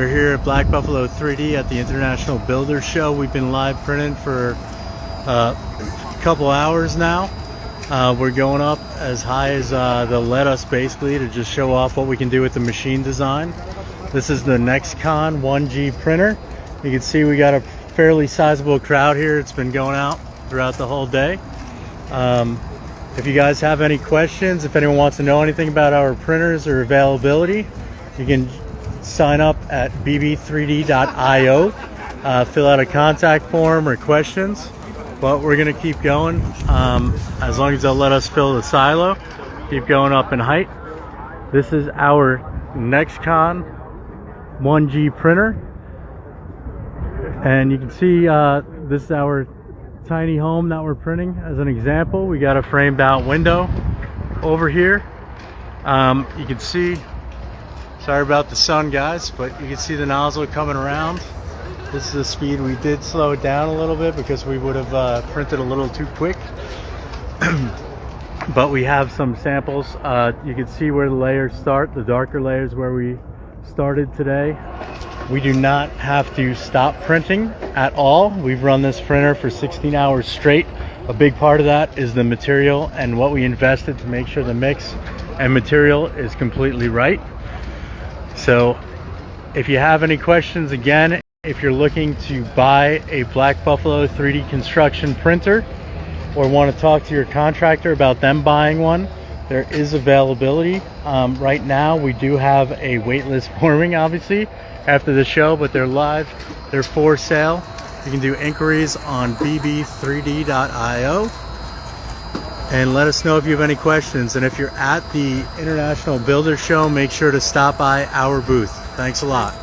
We're here at Black Buffalo 3D at the International Builders Show. We've been live printing for a couple hours now. We're going up as high as they'll let us, basically, to just show off what we can do with the machine design. This is the NextCon 1G printer. You can see we got a fairly sizable crowd here. It's been going out throughout the whole day. If you guys have any questions, if anyone wants to know anything about our printers or availability, you can sign up at bb3d.io, fill out a contact form or questions. But we're going to keep going as long as they'll let us fill the silo. Keep going up in height. This is our NextCon 1G printer. And you can see this is our tiny home that we're printing as an example. We got a framed out window over here. You can see, sorry about the sun guys, but you can see the nozzle coming around. This is the speed. We did slow it down a little bit because we would have printed a little too quick. But we have some samples. You can see where the layers start. The darker layers where we started today. We do not have to stop printing at all. We've run this printer for 16 hours straight. A big part of that is the material and what we invested to make sure the mix and material is completely right. So if you have any questions, again, if you're looking to buy a Black Buffalo 3D construction printer or want to talk to your contractor about them buying one, there is availability. Right now we do have a wait list forming, obviously, after the show, but they're live, they're for sale. You can do inquiries on bb3d.io and let us know if you have any questions. And if you're at the International Builders Show, make sure to stop by our booth. Thanks a lot.